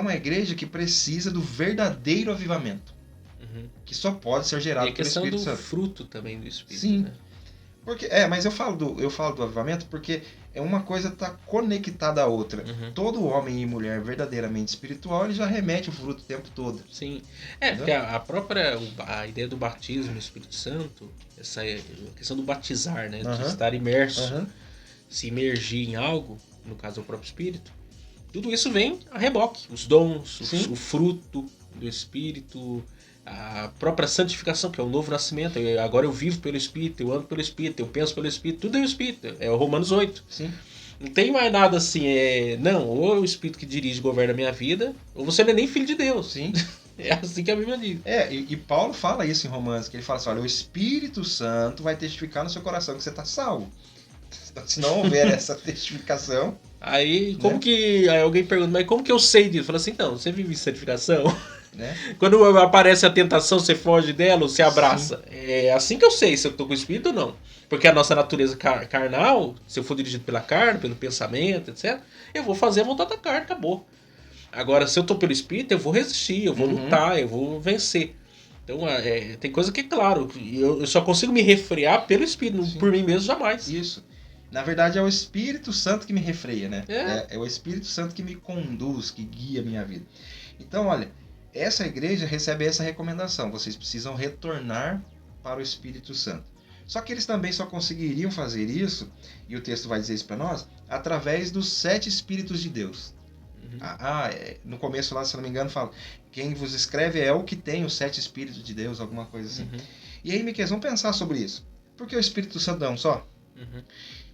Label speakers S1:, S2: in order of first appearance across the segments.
S1: uma igreja que precisa do verdadeiro avivamento, que só pode ser gerado
S2: E a
S1: pelo
S2: questão
S1: Espírito
S2: do
S1: Santo.
S2: fruto também do Espírito,
S1: Sim.
S2: né?
S1: Porque, mas eu falo do avivamento porque é uma coisa está conectada à outra. Todo homem e mulher verdadeiramente espiritual, ele já remete o fruto o tempo todo.
S2: Sim.
S1: Entendeu?
S2: Porque a própria a ideia do batismo no Espírito Santo, essa questão do batizar, né? De estar imerso, se imergir em algo, no caso o próprio Espírito, tudo isso vem a reboque. Os dons, o fruto do Espírito, a própria santificação, que é o novo nascimento. Agora eu vivo pelo Espírito, eu ando pelo Espírito, eu penso pelo Espírito, tudo é o Espírito. É o Romanos 8.
S1: Sim.
S2: Não tem mais nada assim, não, ou é o Espírito que dirige e governa a minha vida, ou você não é nem filho de Deus.
S1: Sim.
S2: É assim que a Bíblia diz.
S1: E Paulo fala isso em Romanos, que ele fala assim, olha, o Espírito Santo vai testificar no seu coração que você está salvo. Se não houver essa testificação...
S2: Aí, aí alguém pergunta, mas como que eu sei disso? Fala assim, então, você vive em santificação?
S1: Né?
S2: Quando aparece a tentação, você foge dela ou você abraça? Sim. É assim que eu sei se eu estou com o Espírito ou não. Porque a nossa natureza carnal, se eu for dirigido pela carne, pelo pensamento, etc., eu vou fazer a vontade da carne, acabou. Agora, se eu estou pelo Espírito, eu vou resistir, eu vou lutar, eu vou vencer. Então, tem coisa que é claro, eu só consigo me refrear pelo Espírito, por mim mesmo jamais.
S1: Isso. Na verdade, é o Espírito Santo que me refreia, né? É o Espírito Santo que me conduz, que guia a minha vida. Então, olha, essa igreja recebe essa recomendação. Vocês precisam retornar para o Espírito Santo. Só que eles também só conseguiriam fazer isso, e o texto vai dizer isso para nós, através dos 7 Espíritos de Deus. No começo lá, se não me engano, fala, quem vos escreve é o que tem os 7 Espíritos de Deus, alguma coisa assim. E aí, Miquel, vamos pensar sobre isso. Por que o Espírito Santo é um só?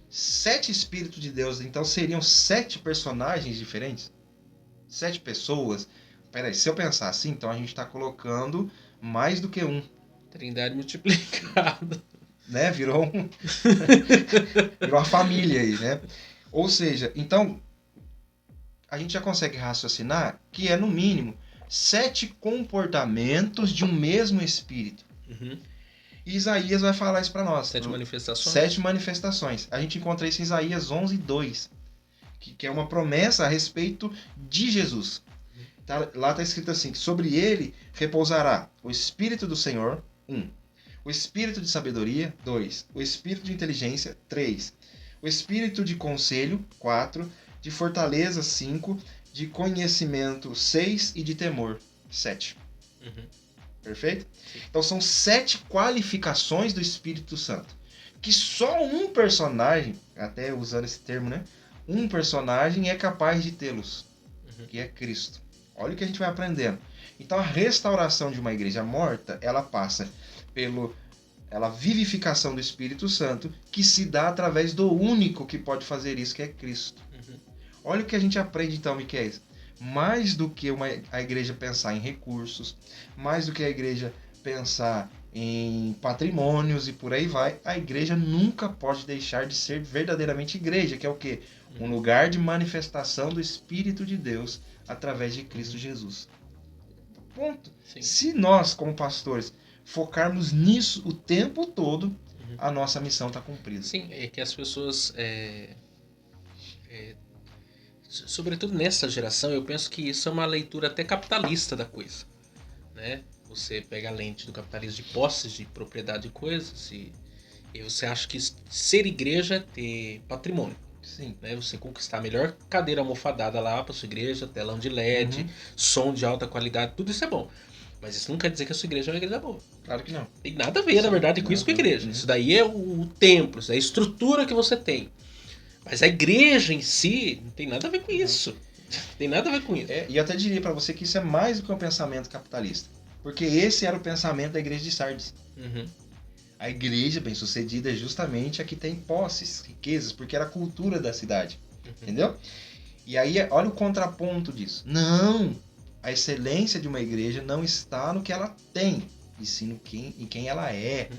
S1: 7 Espíritos de Deus, então seriam 7 personagens diferentes? 7 pessoas? Peraí, se eu pensar assim, então a gente está colocando mais do que um.
S2: Trindade multiplicada.
S1: Né? Virou uma família aí, né? Ou seja, então a gente já consegue raciocinar que é no mínimo 7 comportamentos de um mesmo Espírito. E Isaías vai falar isso para nós.
S2: 7 manifestações.
S1: 7 manifestações. A gente encontra isso em Isaías 11:2, que é uma promessa a respeito de Jesus. Lá está escrito assim, que sobre ele repousará o Espírito do Senhor, 1. O Espírito de sabedoria, 2. O Espírito de inteligência, 3. O Espírito de conselho, 4. De fortaleza, 5. De conhecimento, 6. E de temor, 7. Perfeito? Sim. Então são 7 qualificações do Espírito Santo. Que só um personagem, até usando esse termo, né? Um personagem é capaz de tê-los. Que é Cristo. Olha o que a gente vai aprendendo. Então a restauração de uma igreja morta, ela passa pela vivificação do Espírito Santo, que se dá através do único que pode fazer isso, que é Cristo. Olha o que a gente aprende então, Miquel. Mais do que a igreja pensar em recursos, mais do que a igreja pensar em patrimônios e por aí vai, a igreja nunca pode deixar de ser verdadeiramente igreja, que é o quê? Um lugar de manifestação do Espírito de Deus através de Cristo Jesus. Ponto. Sim. Se nós, como pastores, focarmos nisso o tempo todo, a nossa missão está cumprida.
S2: Sim, é que as pessoas... sobretudo nessa geração, eu penso que isso é uma leitura até capitalista da coisa, né? Você pega a lente do capitalismo de posses, de propriedade de coisas, e você acha que ser igreja é ter patrimônio.
S1: Sim.
S2: Né? Você conquistar a melhor cadeira almofadada lá para sua igreja, telão de LED, som de alta qualidade, tudo isso é bom. Mas isso não quer dizer que a sua igreja é uma igreja boa.
S1: Claro que não.
S2: Tem nada a ver, na verdade, com isso com a igreja. Isso daí é o templo, isso é a estrutura que você tem. Mas a igreja em si não tem nada a ver com isso. Tem nada a ver com isso.
S1: E eu até diria para você que isso é mais do que um pensamento capitalista. Porque esse era o pensamento da igreja de Sardes. A igreja bem-sucedida é justamente a que tem posses, riquezas, porque era a cultura da cidade. Entendeu? E aí, olha o contraponto disso. Não! A excelência de uma igreja não está no que ela tem, e sim em quem ela é.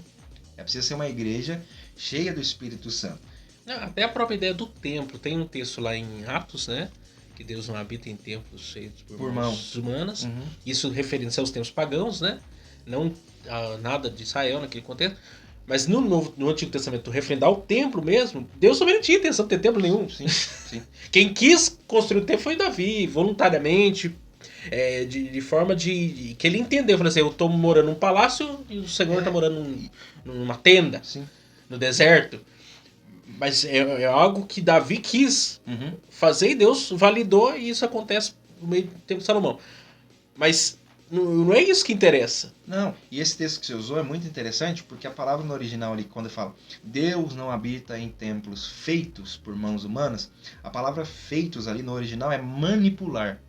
S1: É preciso ser uma igreja cheia do Espírito Santo.
S2: Até a própria ideia do templo. Tem um texto lá em Atos, né? Que Deus não habita em templos feitos por mãos humanas. Isso referindo-se aos tempos pagãos, né? Não nada de Israel naquele contexto. Mas no Antigo Testamento, referendo ao templo mesmo, Deus também não tinha intenção de ter templo nenhum.
S1: Sim.
S2: Quem quis construir o templo foi Davi, voluntariamente, De forma de que ele entendeu. Falou assim, eu tô morando num palácio e o Senhor tá morando numa tenda, no deserto. Mas é algo que Davi quis fazer e Deus validou, e isso acontece no meio do tempo de Salomão. Mas não é isso que interessa.
S1: Não, e esse texto que você usou é muito interessante, porque a palavra no original ali, quando fala Deus não habita em templos feitos por mãos humanas, a palavra feitos ali no original é manipular.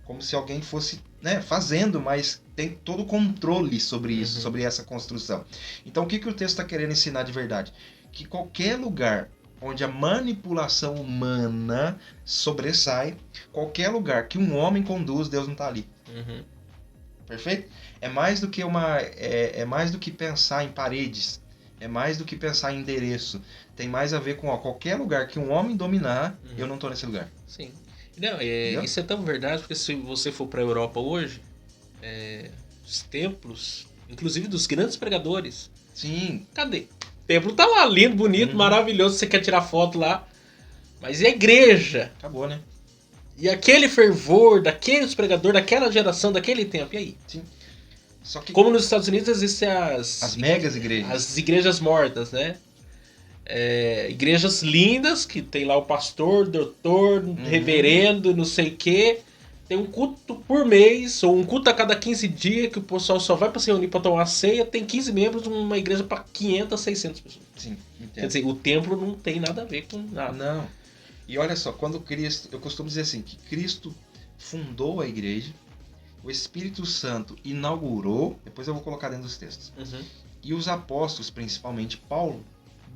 S1: Como se alguém fosse fazendo, mas tem todo o controle sobre isso, sobre essa construção. Então o que o texto está querendo ensinar de verdade? Que qualquer lugar onde a manipulação humana sobressai, qualquer lugar que um homem conduz, Deus não está ali. Perfeito? É mais do que é mais do que pensar em paredes, é mais do que pensar em endereço. Tem mais a ver com qualquer lugar que um homem dominar, eu não estou nesse lugar.
S2: Sim. Não, isso é tão verdade, porque se você for para a Europa hoje, os templos, inclusive dos grandes pregadores,
S1: sim,
S2: cadê? O templo tá lá, lindo, bonito, maravilhoso, você quer tirar foto lá, mas e a igreja?
S1: Acabou, né?
S2: E aquele fervor daqueles pregadores, daquela geração, daquele tempo, e aí?
S1: Sim. Só que...
S2: Como nos Estados Unidos existem as
S1: megas igrejas.
S2: As igrejas mortas, né? Igrejas lindas, que tem lá o pastor, doutor, reverendo, não sei o quê. Tem um culto por mês, ou um culto a cada 15 dias, que o pessoal só vai para se reunir para tomar uma ceia. Tem 15 membros, uma igreja para 500, 600 pessoas.
S1: Sim, entendo.
S2: Quer dizer, o templo não tem nada a ver com nada.
S1: Não. E olha só, quando Cristo... Eu costumo dizer assim, que Cristo fundou a igreja, o Espírito Santo inaugurou, depois eu vou colocar dentro dos textos, e os apóstolos, principalmente Paulo,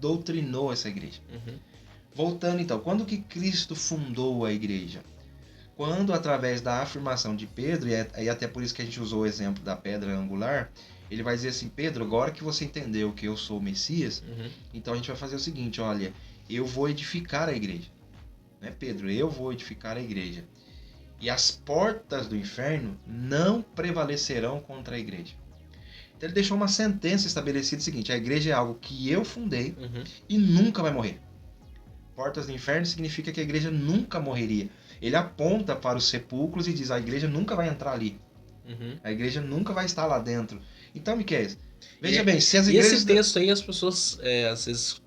S1: doutrinou essa igreja. Voltando então, quando que Cristo fundou a igreja? Quando, através da afirmação de Pedro, e até por isso que a gente usou o exemplo da pedra angular, ele vai dizer assim, Pedro, agora que você entendeu que eu sou o Messias, então a gente vai fazer o seguinte, olha, eu vou edificar a igreja. Não é Pedro, eu vou edificar a igreja. E as portas do inferno não prevalecerão contra a igreja. Então ele deixou uma sentença estabelecida o seguinte, a igreja é algo que eu fundei e nunca vai morrer. Portas do inferno significa que a igreja nunca morreria. Ele aponta para os sepulcros e diz, a igreja nunca vai entrar ali. A igreja nunca vai estar lá dentro. Então, Miquel, veja bem, se as igrejas...
S2: E esse texto aí as pessoas, às vezes,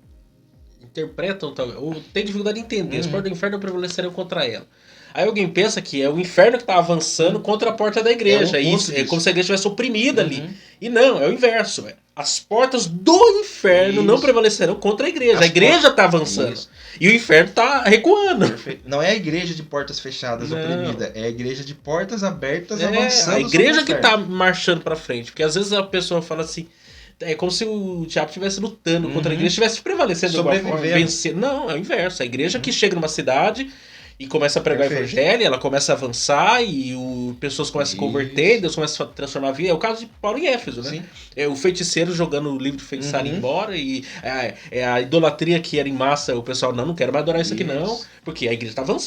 S2: interpretam, ou tem dificuldade de entender. As portas do inferno prevalecerão contra ela. Aí alguém pensa que é o inferno que está avançando contra a porta da igreja. É como se a igreja estivesse oprimida ali. E não, é o inverso. As portas do inferno não prevalecerão contra a igreja. A igreja está avançando. E o inferno está recuando.
S1: Perfeito. Não é a igreja de portas fechadas oprimida. É a igreja de portas abertas avançando.
S2: A igreja que está marchando para frente. Porque às vezes a pessoa fala assim... É como se o diabo estivesse lutando contra a igreja, estivesse prevalecendo de alguma forma, vencer. Não, é o inverso. A igreja que chega numa cidade e começa a pregar o evangelho, ela começa a avançar e pessoas começam a se converter, Deus começa a transformar a vida. É o caso de Paulo em Éfeso, né? O feiticeiro jogando o livro de feitiçaria embora e a idolatria que era em massa, o pessoal, não quero mais adorar isso aqui não, porque a igreja está avançando.